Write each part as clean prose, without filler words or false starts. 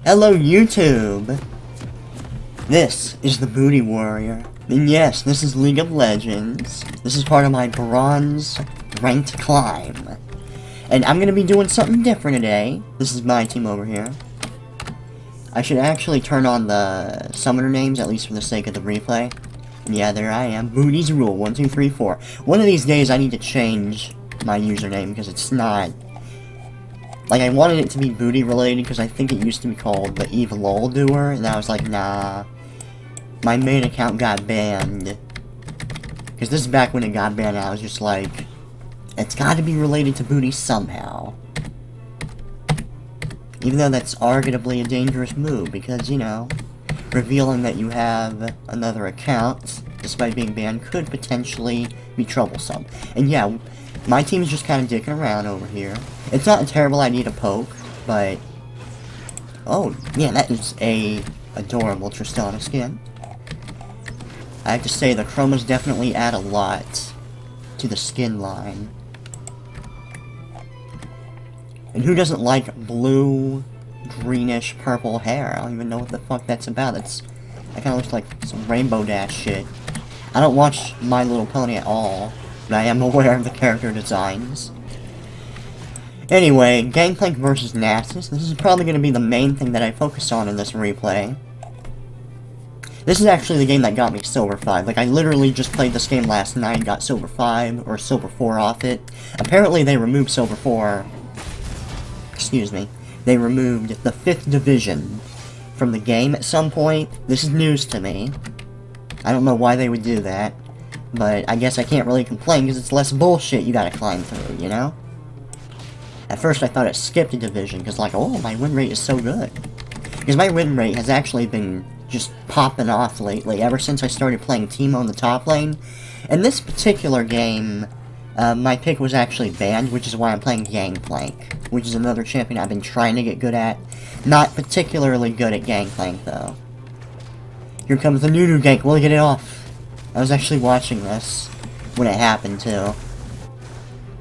Hello YouTube! This is the Booty Warrior. And yes, this is League of Legends. This is part of my bronze ranked climb. And I'm gonna be doing something different today. This is my team over here. I should actually turn on the summoner names, at least for the sake of the replay. And yeah, there I am. Booty's Rule, 1, 2, 3, 4. One of these days I need to change my username because it's not... Like, I wanted it to be booty related because I think it used to be called the Eve Lol Doer, and I was like, nah. My main account got banned. Because this is back when it got banned, and I was just like, it's gotta be related to booty somehow. Even though that's arguably a dangerous move, because, you know, revealing that you have another account, despite being banned, could potentially be troublesome. And yeah, my team's just kind of dicking around over here. It's not a terrible idea to poke, but... Oh, yeah, that is a adorable Tristana skin. I have to say, the chromas definitely add a lot to the skin line. And who doesn't like blue, greenish, purple hair? I don't even know what the fuck that's about. That kind of looks like some Rainbow Dash shit. I don't watch My Little Pony at all, but I am aware of the character designs. Anyway, Gangplank versus Nasus. This is probably going to be the main thing that I focus on in this replay. This is actually the game that got me Silver 5. Like, I literally just played this game last night and got Silver 5, or Silver 4 off it. Apparently they removed Silver 4... Excuse me. They removed the 5th Division from the game at some point. This is news to me. I don't know why they would do that. But I guess I can't really complain because it's less bullshit you gotta climb through, you know? At first I thought it skipped a division because, like, oh, my win rate is so good. Because my win rate has actually been just popping off lately ever since I started playing Teemo in the top lane. In this particular game, my pick was actually banned, which is why I'm playing Gangplank, which is another champion I've been trying to get good at. Not particularly good at Gangplank, though. Here comes the Nunu gank. Will he get it off? I was actually watching this when it happened, too.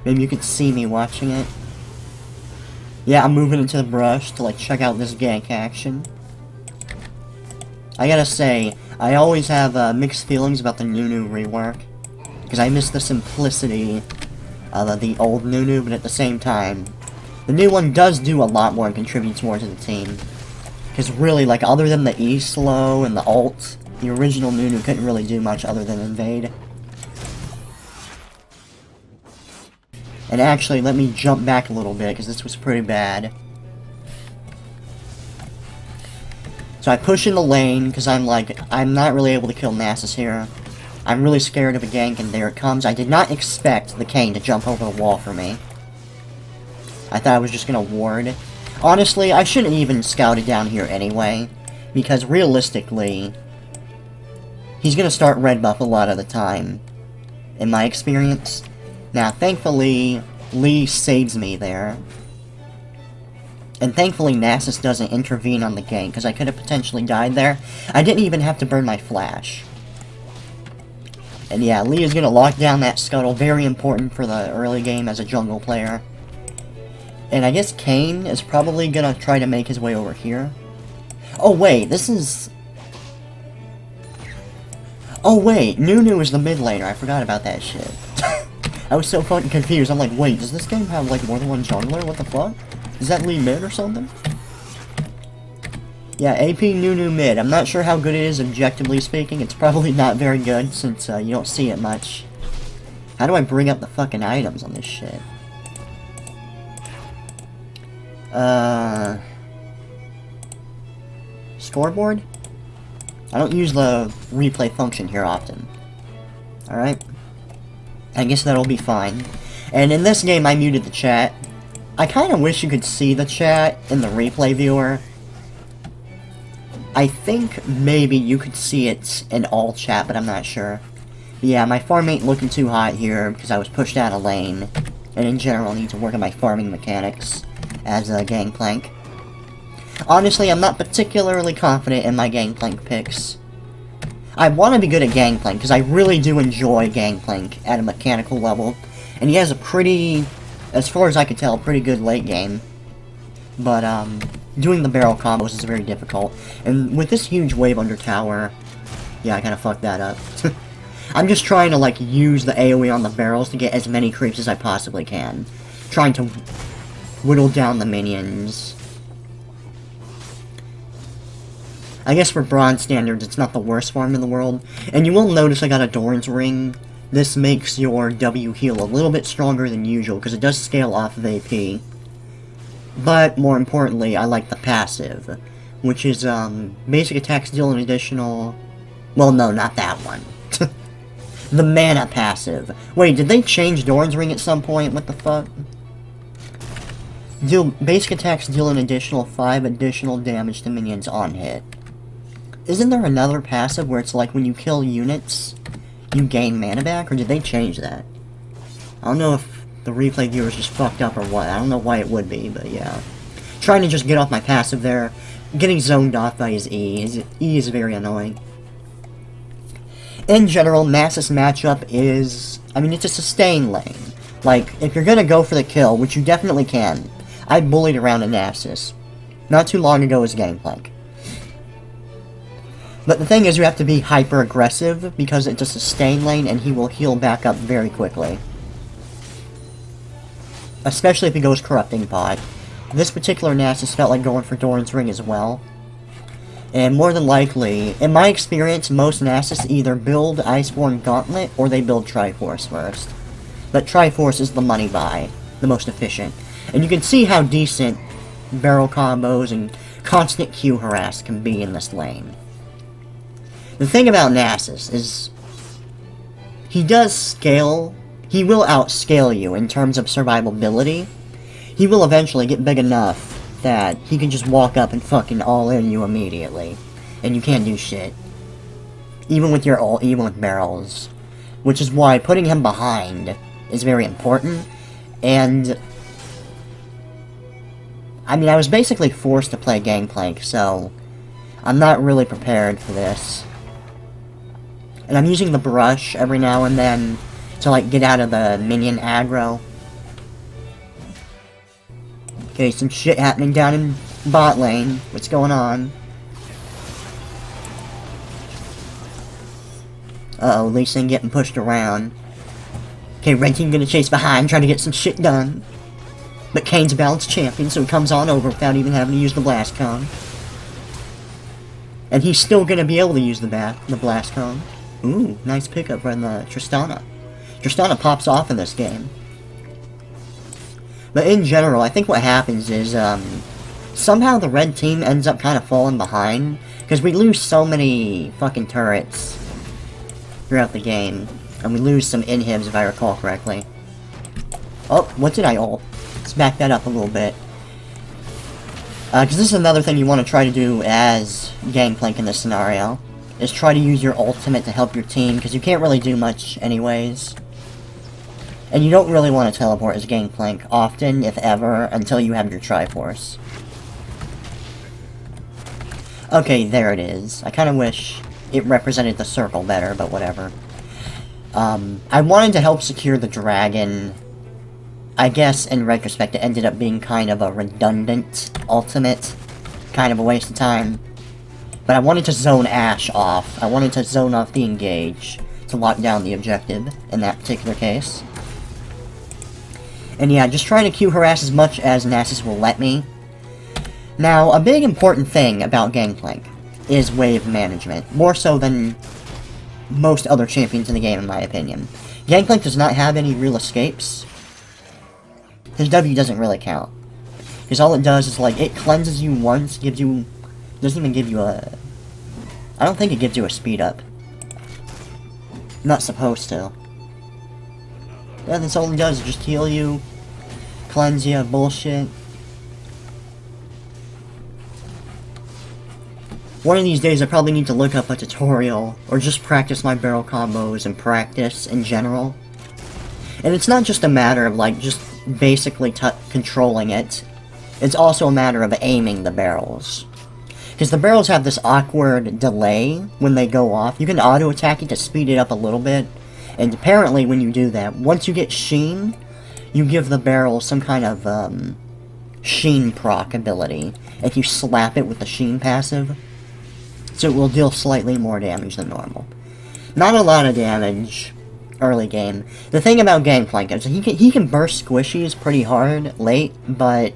Maybe you could see me watching it. Yeah, I'm moving into the brush to, like, check out this gank action. I gotta say, I always have mixed feelings about the Nunu rework. Because I miss the simplicity of the old Nunu, but at the same time, the new one does do a lot more and contributes more to the team. Because really, like, other than the E-slow and the ult, the original Nunu couldn't really do much other than invade. And actually, let me jump back a little bit, because this was pretty bad. So I push in the lane, because I'm like, I'm not really able to kill Nasus here. I'm really scared of a gank, and there it comes. I did not expect the Kayn to jump over the wall for me. I thought I was just gonna ward. Honestly, I shouldn't even scout it down here anyway, because realistically, he's gonna start red buff a lot of the time, in my experience. Now, thankfully, Lee saves me there. And thankfully, Nasus doesn't intervene on the gank, because I could have potentially died there. I didn't even have to burn my flash. And yeah, Lee is going to lock down that scuttle, very important for the early game as a jungle player. And I guess Kayn is probably going to try to make his way over here. Oh wait, this is... Oh wait, Nunu is the mid laner, I forgot about that shit. I was so fucking confused. I'm like, wait, does this game have, like, more than one jungler? What the fuck? Is that Lee mid or something? Yeah, AP Nunu mid. I'm not sure how good it is, objectively speaking. It's probably not very good, since you don't see it much. How do I bring up the fucking items on this shit? Scoreboard? I don't use the replay function here often. Alright? I guess that'll be fine. And in this game, I muted the chat. I kind of wish you could see the chat in the replay viewer. I think maybe you could see it in all chat, but I'm not sure. But yeah, my farm ain't looking too hot here because I was pushed out of lane. And in general, I need to work on my farming mechanics as a Gangplank. Honestly, I'm not particularly confident in my Gangplank picks. I want to be good at Gangplank, because I really do enjoy Gangplank at a mechanical level. And he has a pretty, as far as I can tell, pretty good late game. But, doing the barrel combos is very difficult. And with this huge wave under tower, yeah, I kind of fucked that up. I'm just trying to, like, use the AoE on the barrels to get as many creeps as I possibly can. Trying to whittle down the minions. I guess for bronze standards, it's not the worst farm in the world. And you will notice I got a Doran's Ring. This makes your W heal a little bit stronger than usual, because it does scale off of AP. But, more importantly, I like the passive, which is, basic attacks deal an additional... Well, no, not that one. The mana passive. Wait, did they change Doran's Ring at some point? What the fuck? Basic attacks deal an additional 5 additional damage to minions on hit. Isn't there another passive where it's like when you kill units, you gain mana back? Or did they change that? I don't know if the replay viewers just fucked up or what. I don't know why it would be, but yeah. Trying to just get off my passive there. Getting zoned off by his E. His E is very annoying. In general, Nasus matchup is... I mean, it's a sustain lane. Like, if you're gonna go for the kill, which you definitely can, I bullied around a Nasus. Not too long ago as Gangplank. But the thing is, you have to be hyper-aggressive, because it's a sustain lane, and he will heal back up very quickly. Especially if he goes Corrupting Pot. This particular Nasus felt like going for Doran's Ring as well. And more than likely, in my experience, most Nasus either build Iceborne Gauntlet or they build Triforce first. But Triforce is the money buy, the most efficient. And you can see how decent barrel combos and constant Q harass can be in this lane. The thing about Nasus is, he does scale, he will outscale you in terms of survivability. He will eventually get big enough that he can just walk up and fucking all-in you immediately. And you can't do shit. Even with your ult, even with barrels. Which is why putting him behind is very important. And... I mean, I was basically forced to play Gangplank, so... I'm not really prepared for this. And I'm using the brush every now and then to, like, get out of the minion aggro. Okay, some shit happening down in bot lane. What's going on? Uh-oh, Lee Sin getting pushed around. Okay, red team gonna chase behind, trying to get some shit done. But Kane's a balanced champion, so he comes on over without even having to use the blast cone. And he's still gonna be able to use the blast cone. Ooh, nice pickup from the Tristana. Tristana pops off in this game. But in general, I think what happens is, somehow the red team ends up kind of falling behind, because we lose so many fucking turrets throughout the game, and we lose some inhibs if I recall correctly. Oh, what did I ult? Let's back that up a little bit. Because this is another thing you want to try to do as Gangplank in this scenario, is try to use your ultimate to help your team, because you can't really do much anyways. And you don't really want to teleport as Gangplank often, if ever, until you have your Triforce. Okay, there it is. I kind of wish it represented the circle better, but whatever. I wanted to help secure the dragon. I guess, in retrospect, it ended up being kind of a redundant ultimate. Kind of a waste of time. But I wanted to zone Ashe off. I wanted to zone off the engage to lock down the objective in that particular case. And yeah, just trying to Q harass as much as Nasus will let me. Now, a big important thing about Gangplank is wave management, more so than most other champions in the game, in my opinion. Gangplank does not have any real escapes. His W doesn't really count. Because all it does is, like, it cleanses you once, gives you... doesn't even give you a... I don't think it gives you a speed up. Not supposed to. Yeah, that's all it does, is just heal you, cleanse you, bullshit. One of these days I probably need to look up a tutorial, or just practice my barrel combos and practice in general. And it's not just a matter of, like, just basically controlling it. It's also a matter of aiming the barrels. Because the barrels have this awkward delay when they go off. You can auto-attack it to speed it up a little bit. And apparently when you do that, once you get Sheen, you give the barrel some kind of, Sheen proc ability if you slap it with the Sheen passive. So it will deal slightly more damage than normal. Not a lot of damage early game. The thing about Gangplank is he can burst squishies pretty hard late, but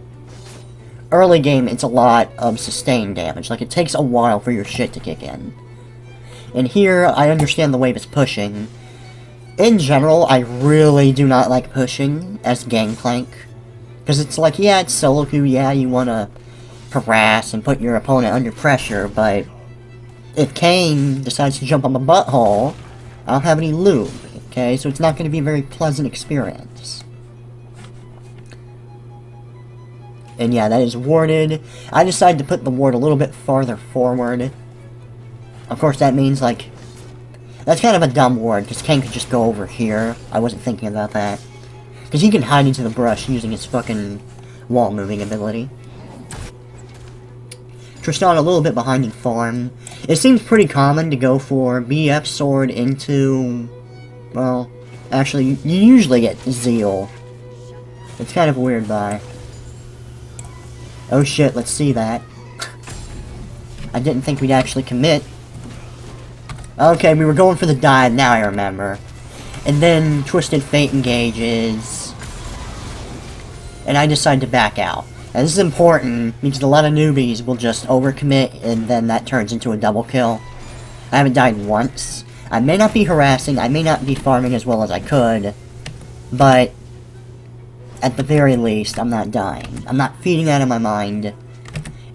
early game it's a lot of sustained damage. Like, it takes a while for your shit to kick in. And here, I understand the wave is pushing. In general, I really do not like pushing as Gangplank. Because it's like, yeah, it's solo queue, yeah, you want to harass and put your opponent under pressure, but if Kain decides to jump on my butthole, I don't have any lube, okay? So it's not going to be a very pleasant experience. And yeah, that is warded. I decided to put the ward a little bit farther forward. Of course, that means, like, that's kind of a dumb ward, because Kain could just go over here. I wasn't thinking about that. Because he can hide into the brush using his fucking wall-moving ability. Tristan a little bit behind in farm. It seems pretty common to go for BF sword into... well, actually, you usually get Zeal. It's kind of a weird buy. Oh shit, let's see that. I didn't think we'd actually commit. Okay, we were going for the dive, now I remember. And then Twisted Fate engages. And I decide to back out. Now this is important, because a lot of newbies will just overcommit, and then that turns into a double kill. I haven't died once. I may not be harassing, I may not be farming as well as I could, but at the very least, I'm not dying. I'm not feeding out of my mind.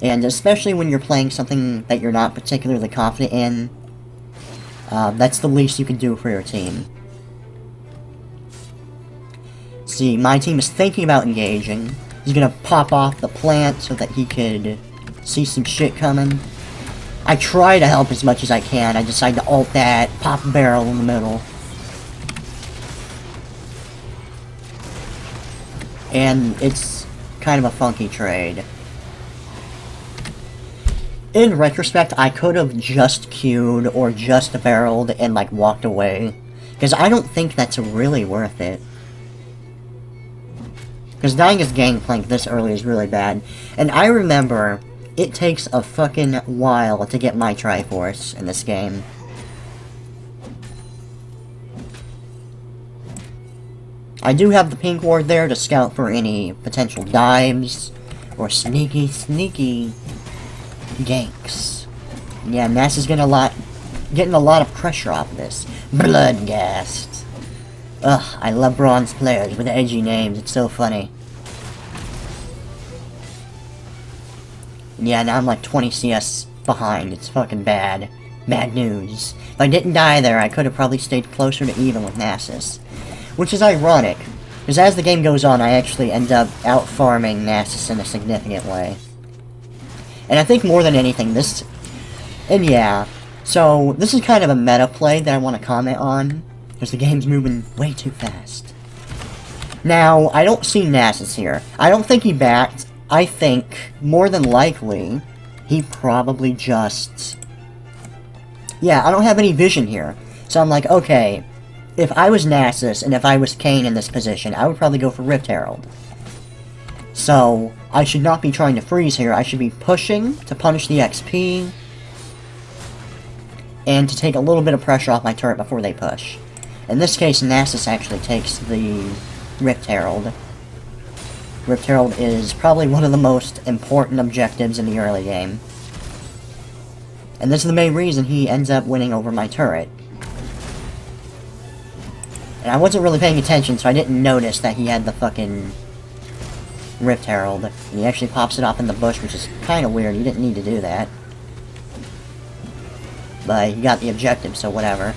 And especially when you're playing something that you're not particularly confident in, that's the least you can do for your team. See, my team is thinking about engaging. He's gonna pop off the plant so that he could see some shit coming. I try to help as much as I can. I decide to ult that, pop a barrel in the middle. And it's kind of a funky trade. In retrospect, I could have just queued or just barreled and, like, walked away. Because I don't think that's really worth it. Because dying as Gangplank this early is really bad. And I remember, it takes a fucking while to get my Triforce in this game. I do have the pink ward there to scout for any potential dives or sneaky ganks. Yeah, NASA's getting a lot of pressure off this. Bloodghast. Ugh, I love bronze players with edgy names, it's so funny. Yeah, now I'm like 20 CS behind, it's fucking bad. Bad news. If I didn't die there, I could have probably stayed closer to even with Nasus. Which is ironic, because as the game goes on, I actually end up out-farming Nasus in a significant way. And I think more than anything, this... and yeah, so this is kind of a meta play that I want to comment on, because the game's moving way too fast. Now, I don't see Nasus here. I don't think he backed. I think, more than likely, he probably just... yeah, I don't have any vision here. So I'm like, okay, if I was Nasus and if I was Kain in this position, I would probably go for Rift Herald. So, I should not be trying to freeze here. I should be pushing to punish the XP and to take a little bit of pressure off my turret before they push. In this case, Nasus actually takes the Rift Herald. Rift Herald is probably one of the most important objectives in the early game. And this is the main reason he ends up winning over my turret. And I wasn't really paying attention, so I didn't notice that he had the fucking Rift Herald. And he actually pops it off in the bush, which is kind of weird. He didn't need to do that. But he got the objective, so whatever.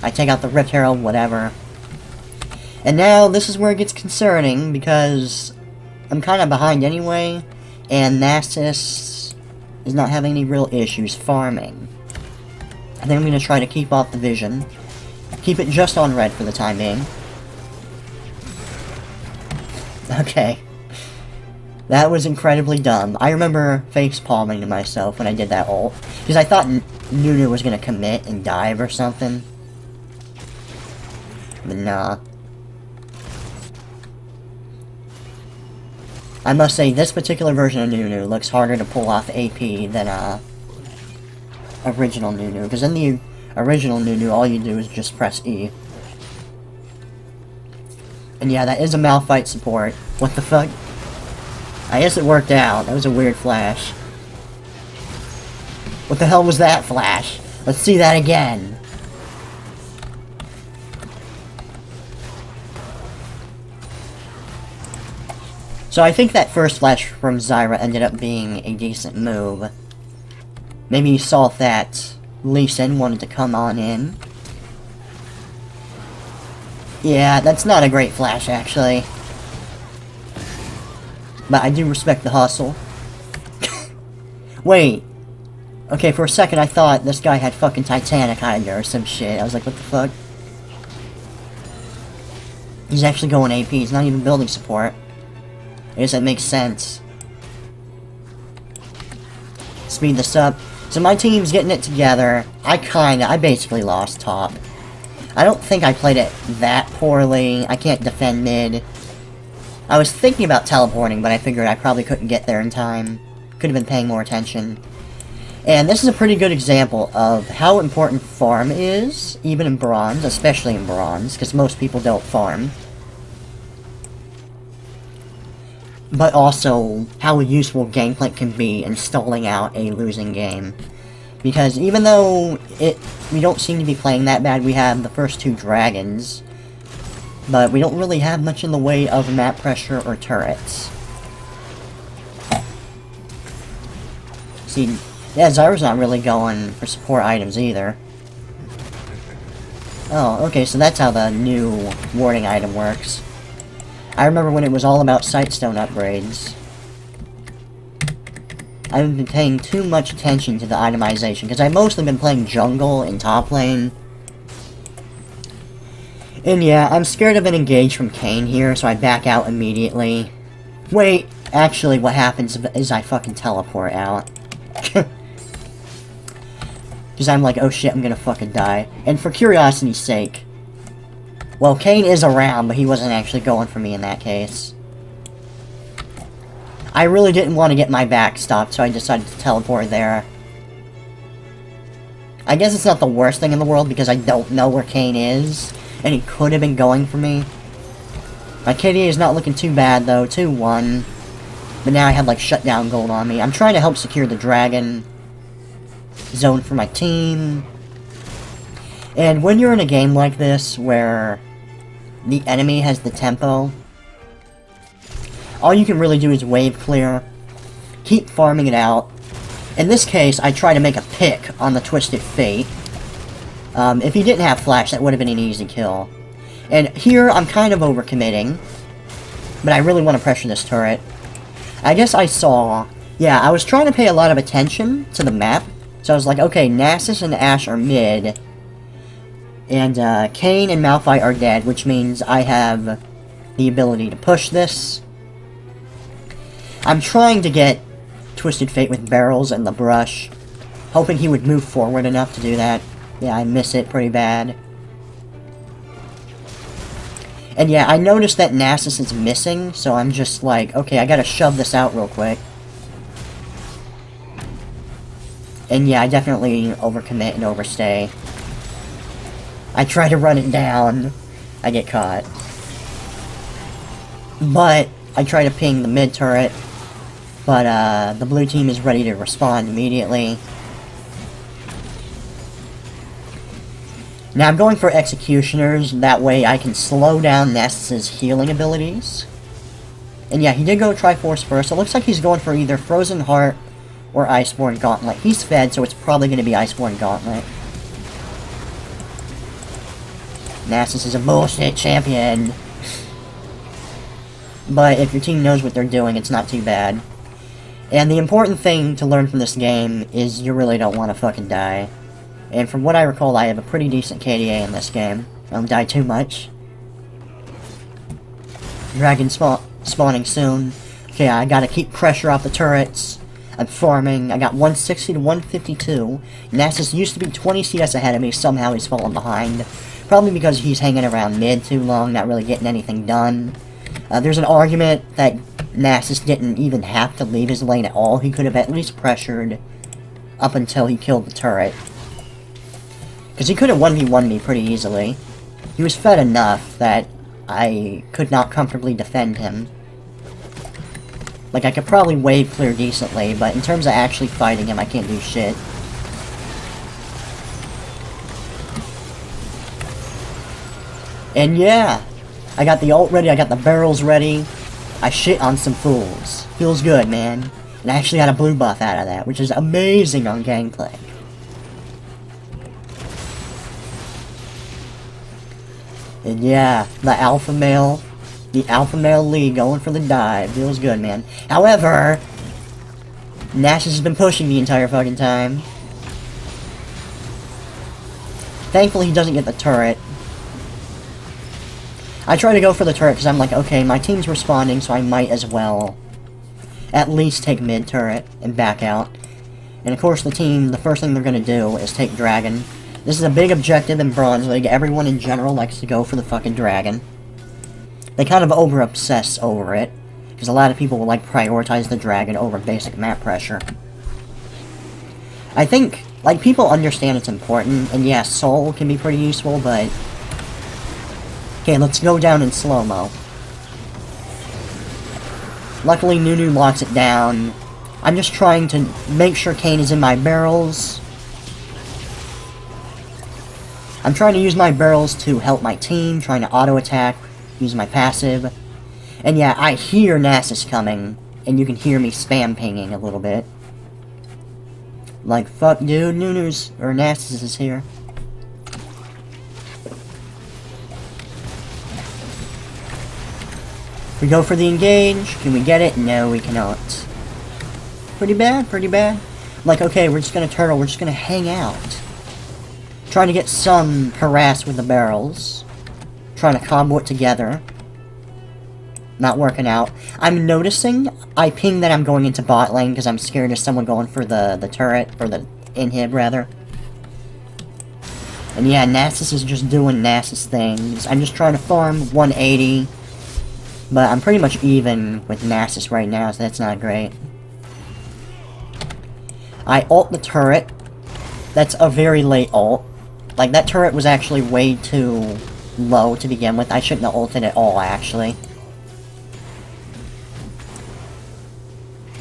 I take out the Rift Herald, whatever. And now, this is where it gets concerning, because I'm kind of behind anyway, and Nasus is not having any real issues farming. I think I'm going to try to keep off the vision. Keep it just on red for the time being. Okay. That was incredibly dumb. I remember face-palming to myself when I did that ult. Because I thought Nunu was going to commit and dive or something. But nah. I must say, this particular version of Nunu looks harder to pull off AP than, original Nunu. Because in the original Nunu, all you do is just press E. And yeah, that is a Malphite support. What the fuck? I guess it worked out. That was a weird flash. What the hell was that flash? Let's see that again. So I think that first flash from Zyra ended up being a decent move. Maybe you saw that Lee Sin wanted to come on in. Yeah, that's not a great flash, actually. But I do respect the hustle. Wait. Okay, for a second I thought this guy had fucking Titanic Hydra or some shit. I was like, what the fuck? He's actually going AP. He's not even building support. I guess that makes sense. Speed this up. So my team's getting it together. I basically lost top. I don't think I played it that poorly. I can't defend mid. I was thinking about teleporting, but I figured I probably couldn't get there in time. Could have been paying more attention. And this is a pretty good example of how important farm is, even in bronze, especially in bronze, because most people don't farm. But also, how useful Gangplank can be in stalling out a losing game. Because even though we don't seem to be playing that bad, we have the first two dragons, but we don't really have much in the way of map pressure or turrets. See, yeah, Zyra's not really going for support items either. Oh, okay, so that's how the new warding item works. I remember when it was all about Sightstone upgrades. I haven't been paying too much attention to the itemization, because I've mostly been playing jungle and top lane. And yeah, I'm scared of an engage from Kayn here, so I back out immediately. Wait, actually what happens is I fucking teleport out. Because I'm like, oh shit, I'm gonna fucking die. And for curiosity's sake, well, Kayn is around, but he wasn't actually going for me in that case. I really didn't want to get my back stopped, so I decided to teleport there. I guess it's not the worst thing in the world, because I don't know where Kayn is, and he could have been going for me. My KDA is not looking too bad, though, 2-1. But now I have, like, shutdown gold on me. I'm trying to help secure the dragon zone for my team. And when you're in a game like this, where the enemy has the tempo, all you can really do is wave clear, keep farming it out. In this case, I try to make a pick on the Twisted Fate. If he didn't have flash, that would have been an easy kill. And here, I'm kind of overcommitting, but I really want to pressure this turret. I guess I saw, yeah, I was trying to pay a lot of attention to the map, so I was like, okay, Nasus and Ashe are mid, and Kayn and Malphite are dead, which means I have the ability to push this. I'm trying to get Twisted Fate with barrels and the brush, hoping he would move forward enough to do that. Yeah, I miss it pretty bad. And yeah, I noticed that Nasus is missing, so I'm just like, okay, I gotta shove this out real quick. And yeah, I definitely overcommit and overstay. I try to run it down, I get caught. But I try to ping the mid turret, but the blue team is ready to respond immediately. Now I'm going for Executioners, that way I can slow down Nasus's healing abilities. And yeah, he did go Triforce first. It looks like he's going for either Frozen Heart or Iceborne Gauntlet. He's fed, so it's probably going to be Iceborne Gauntlet. Nasus is a bullshit champion. But if your team knows what they're doing, it's not too bad. And the important thing to learn from this game is you really don't want to fucking die. And from what I recall, I have a pretty decent KDA in this game. I don't die too much. Dragon spawning soon. Okay, I gotta keep pressure off the turrets. I'm farming. I got 160 to 152. Nasus used to be 20 CS ahead of me. Somehow he's fallen behind. Probably because he's hanging around mid too long, not really getting anything done. There's an argument that Nasus didn't even have to leave his lane at all. He could have at least pressured up until he killed the turret. Because he could have 1v1 me pretty easily. He was fed enough that I could not comfortably defend him. Like, I could probably wave clear decently, but in terms of actually fighting him, I can't do shit. And yeah, I got the ult ready, I got the barrels ready. I shit on some fools. Feels good, man. And I actually got a blue buff out of that, which is amazing on Gangplank. And yeah, the Alpha Male League going for the dive. Feels good, man. However, Nasus has been pushing the entire fucking time. Thankfully, he doesn't get the turret. I try to go for the turret because I'm like, okay, my team's responding, so I might as well at least take mid turret and back out. And of course, the first thing they're going to do is take Dragon. This is a big objective in Bronze League. Everyone in general likes to go for the fucking Dragon. They kind of over-obsess over it, because a lot of people will like prioritize the Dragon over basic map pressure. I think, like, people understand it's important, and yeah, Soul can be pretty useful, but... Okay, let's go down in slow-mo. Luckily, Nunu locks it down. I'm just trying to make sure Kayn is in my barrels. I'm trying to use my barrels to help my team, trying to auto-attack, use my passive. And yeah, I hear Nasus coming, and you can hear me spam pinging a little bit. Like, fuck dude, Nasus is here. We go for the engage. Can we get it? No, we cannot. Pretty bad, pretty bad. Like, okay, we're just gonna turtle, we're just gonna hang out. Trying to get some harass with the barrels. Trying to combo it together. Not working out. I'm noticing I ping that I'm going into bot lane because I'm scared of someone going for the turret, or the inhib, rather. And yeah, Nasus is just doing Nasus things. I'm just trying to farm 180. But I'm pretty much even with Nasus right now, so that's not great. I ult the turret. That's a very late ult. Like, that turret was actually way too low to begin with. I shouldn't have ulted at all, actually.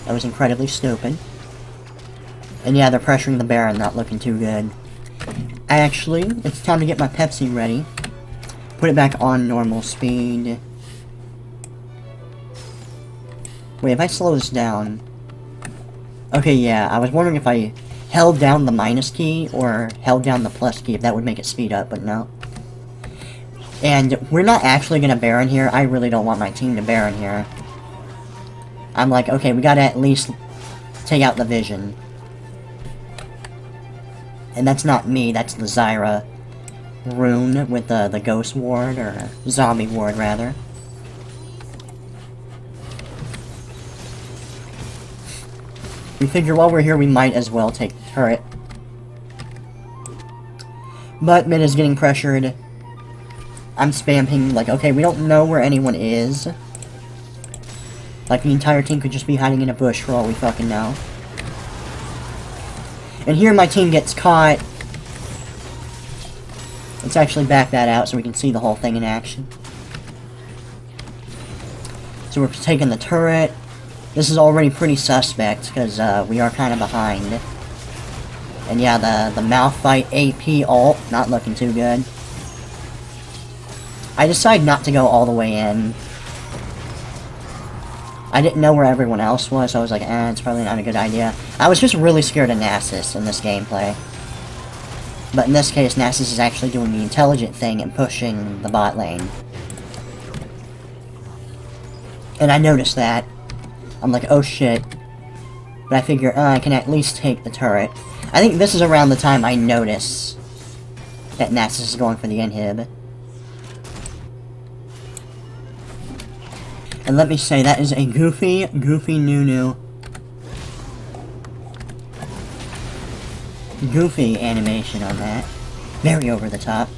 That was incredibly stupid. And yeah, they're pressuring the Baron, not looking too good. Actually, it's time to get my Pepsi ready. Put it back on normal speed. Wait, if I slow this down... Okay, yeah, I was wondering if I held down the minus key or held down the plus key, if that would make it speed up, but no. And we're not actually gonna Baron here. I really don't want my team to Baron here. I'm like, okay, we gotta at least take out the Vision. And that's not me, that's the Zyra rune with the Ghost Ward, or Zombie Ward, rather. We figure while we're here, we might as well take the turret. But mid is getting pressured. I'm spamming, like, okay, we don't know where anyone is. Like, the entire team could just be hiding in a bush for all we fucking know. And here my team gets caught. Let's actually back that out so we can see the whole thing in action. So we're taking the turret. This is already pretty suspect, because we are kind of behind. And yeah, the Malphite AP ult, not looking too good. I decided not to go all the way in. I didn't know where everyone else was, so I was like, it's probably not a good idea. I was just really scared of Nasus in this gameplay. But in this case, Nasus is actually doing the intelligent thing and pushing the bot lane. And I noticed that. I'm like, oh shit. But I figure, I can at least take the turret. I think this is around the time I notice that Nasus is going for the inhib. And let me say, that is a goofy Nunu. Goofy animation on that. Very over the top.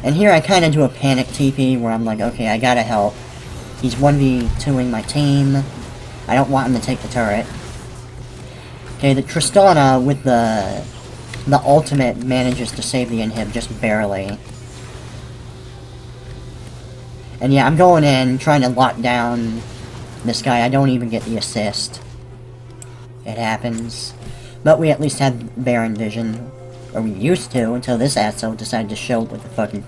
And here I kind of do a panic TP where I'm like, okay, I gotta help. He's 1v2ing my team. I don't want him to take the turret. Okay, the Tristana with the ultimate manages to save the inhib just barely. And yeah, I'm going in, trying to lock down this guy. I don't even get the assist. It happens. But we at least have Baron vision. Or we used to, until this asshole decided to show up with the fucking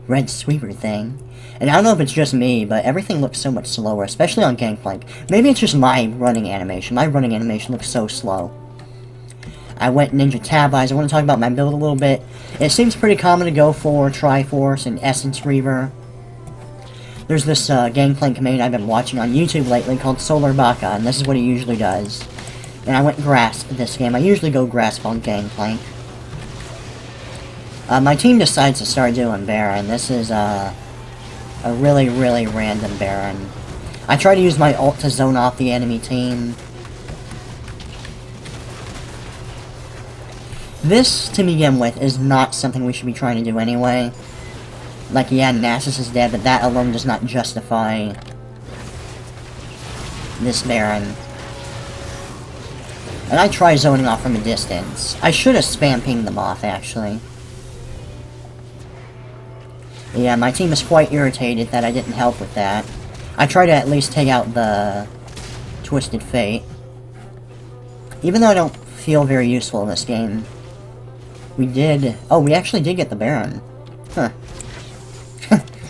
red sweeper thing. And I don't know if it's just me, but everything looks so much slower, especially on Gangplank. Maybe it's just my running animation. My running animation looks so slow. I went Ninja Tab-Eyes. I want to talk about my build a little bit. It seems pretty common to go for Triforce and Essence Reaver. There's this Gangplank main I've been watching on YouTube lately called Solar Baka, and this is what he usually does. And I went Grasp this game. I usually go Grasp on Gangplank. My team decides to start doing Baron. This is a really, really random Baron. I try to use my ult to zone off the enemy team. This, to begin with, is not something we should be trying to do anyway. Like, yeah, Nasus is dead, but that alone does not justify this Baron. And I try zoning off from a distance. I should have spam pinged them off, actually. Yeah, my team is quite irritated that I didn't help with that. I try to at least take out the Twisted Fate. Even though I don't feel very useful in this game. We did... Oh, we actually did get the Baron. Huh.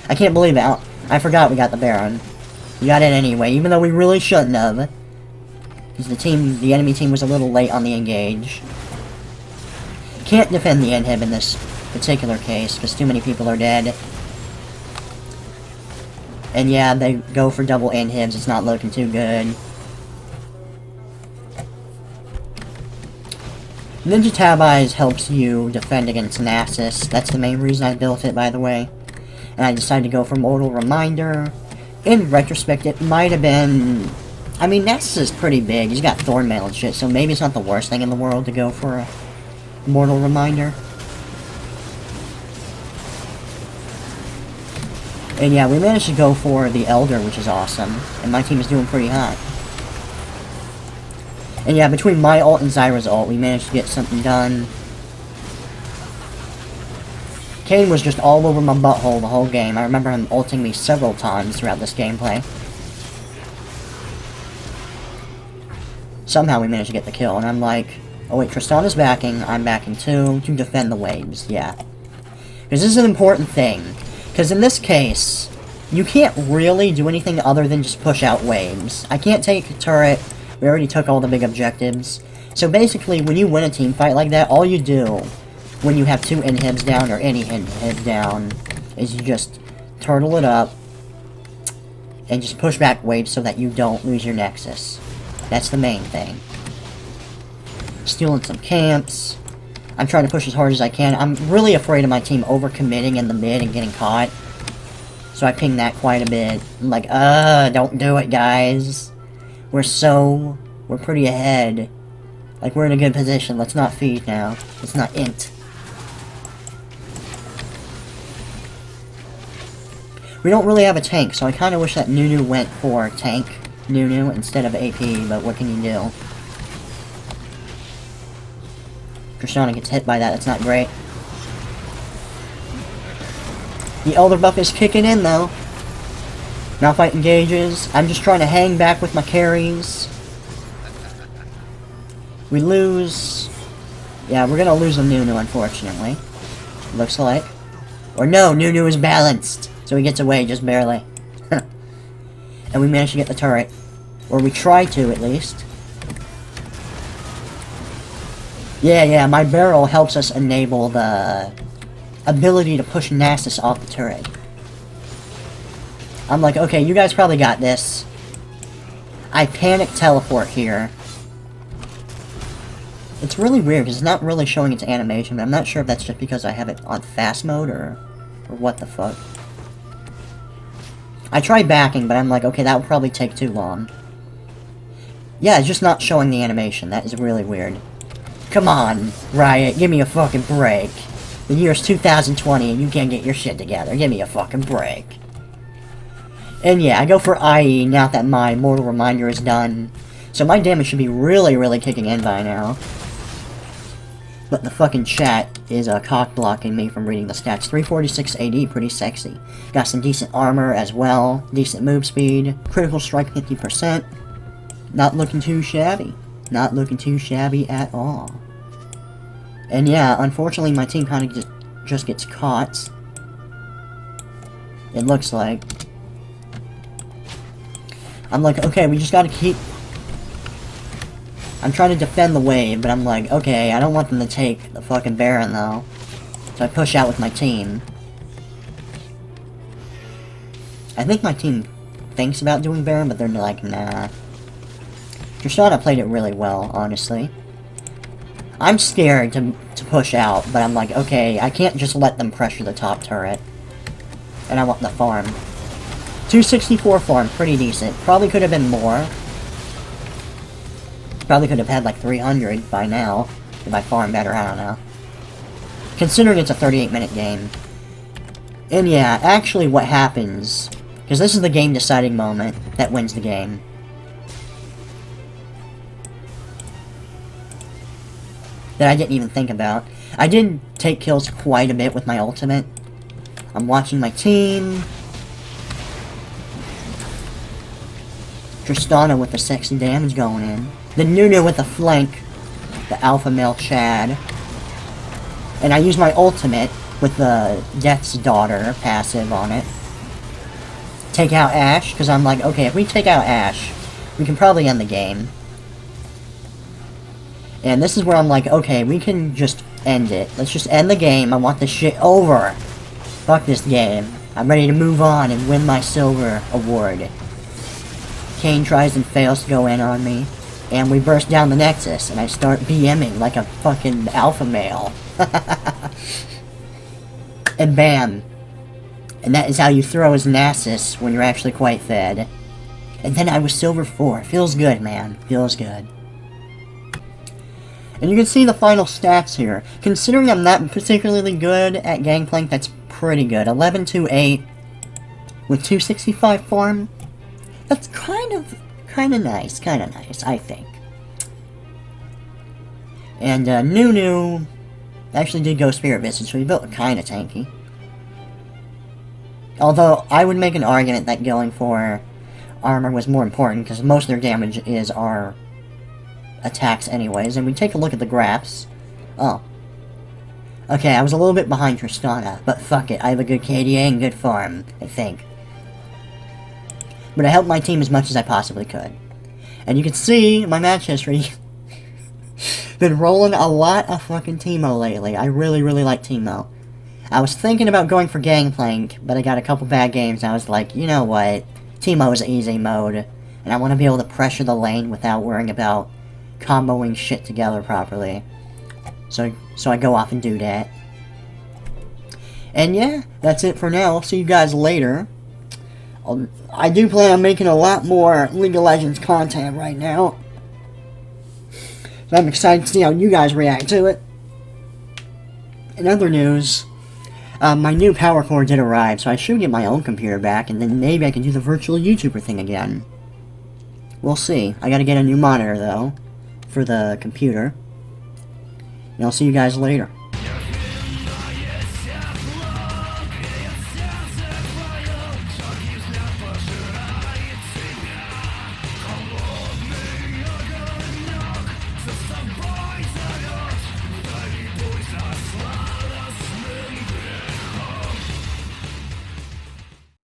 I can't believe it. I forgot we got the Baron. We got it anyway, even though we really shouldn't have. Because the enemy team was a little late on the engage. Can't defend the inhib in this particular case, because too many people are dead. And yeah, they go for double inhibs, it's not looking too good. Ninja Tab-Eyes helps you defend against Nasus. That's the main reason I built it, by the way. And I decided to go for Mortal Reminder. In retrospect, it might have been... I mean, Nasus is pretty big. He's got Thornmail and shit, so maybe it's not the worst thing in the world to go for a Mortal Reminder. And yeah, we managed to go for the Elder, which is awesome. And my team is doing pretty hot. And yeah, between my ult and Zyra's ult, we managed to get something done. Kayn was just all over my butthole the whole game. I remember him ulting me several times throughout this gameplay. Somehow we managed to get the kill, and I'm like, oh wait, Tristana's backing, I'm backing too, to defend the waves, yeah. Because this is an important thing. Because in this case, you can't really do anything other than just push out waves. I can't take a turret, we already took all the big objectives. So basically, when you win a team fight like that, all you do, when you have two inhibs down, or any inhib down, is you just turtle it up, and just push back waves so that you don't lose your Nexus. That's the main thing. Stealing some camps. I'm trying to push as hard as I can. I'm really afraid of my team overcommitting in the mid and getting caught. So I ping that quite a bit. I'm like, don't do it, guys. We're pretty ahead. Like, we're in a good position. Let's not feed now. Let's not int. We don't really have a tank, so I kind of wish that Nunu went for tank Nunu instead of AP, but what can you do? Tristana gets hit by that, that's not great. The Elder buff is kicking in, though. Malphite engages. I'm just trying to hang back with my carries. We lose. Yeah, we're gonna lose the Nunu, unfortunately. Looks like. Or no, Nunu is balanced. So he gets away, just barely. And we managed to get the turret. Or we try to, at least. Yeah, my barrel helps us enable the ability to push Nasus off the turret. I'm like, okay, you guys probably got this. I panic teleport here. It's really weird, because it's not really showing its animation, but I'm not sure if that's just because I have it on fast mode, or what the fuck. I tried backing, but I'm like, okay, that would probably take too long. Yeah, it's just not showing the animation. That is really weird. Come on, Riot, give me a fucking break. The year's 2020 and you can't get your shit together. Give me a fucking break. And yeah, I go for IE now that my Mortal Reminder is done. So my damage should be really, really kicking in by now. But the fucking chat is cock-blocking me from reading the stats. 346 AD, pretty sexy. Got some decent armor as well. Decent move speed. Critical strike 50%. Not looking too shabby. Not looking too shabby at all. And yeah, unfortunately my team kind of just gets caught. It looks like. I'm like, okay, we just gotta keep... I'm trying to defend the wave, but I'm like, okay, I don't want them to take the fucking Baron, though. So I push out with my team. I think my team thinks about doing Baron, but they're like, nah. Tristana played it really well, honestly. I'm scared to push out, but I'm like, okay, I can't just let them pressure the top turret. And I want the farm. 264 farm, pretty decent. Probably could have been more. Probably could have had like 300 by now, if I farm better, I don't know. Considering it's a 38-minute game. And yeah, actually what happens, because this is the game-deciding moment that wins the game. That I didn't even think about. I did take kills quite a bit with my ultimate. I'm watching my team. Tristana with the sexy damage going in. The Nunu with the flank. The alpha male Chad. And I use my ultimate with the Death's Daughter passive on it. Take out Ashe, because I'm like, okay, if we take out Ashe, we can probably end the game. And this is where I'm like, okay, we can just end it. Let's just end the game. I want this shit over. Fuck this game. I'm ready to move on and win my silver award. Kayn tries and fails to go in on me. And we burst down the Nexus, and I start BMing like a fucking alpha male. And bam. And that is how you throw as Nasus when you're actually quite fed. And then I was silver 4. Feels good, man. Feels good. And you can see the final stats here. Considering I'm not particularly good at Gangplank, that's pretty good. 11-2-8 with 265 farm. That's kind of nice, I think. And Nunu actually did go Spirit Visage, so he built kind of tanky. Although I would make an argument that going for armor was more important because most of their damage is our attacks anyways. And we take a look at the graphs. Oh. Okay, I was a little bit behind Tristana, but fuck it, I have a good KDA and good farm, I think. But I helped my team as much as I possibly could. And you can see my match history. Been rolling a lot of fucking Teemo lately. I really like Teemo. I was thinking about going for Gangplank, but I got a couple bad games and I was like, you know what? Teemo is easy mode. And I want to be able to pressure the lane without worrying about comboing shit together properly. So I go off and do that. And yeah, that's it for now. I'll see you guys later. I do plan on making a lot more League of Legends content right now. So I'm excited to see how you guys react to it. In other news, my new power core did arrive, so I should get my own computer back, and then maybe I can do the virtual YouTuber thing again. We'll see. I gotta get a new monitor, though, for the computer. And I'll see you guys later.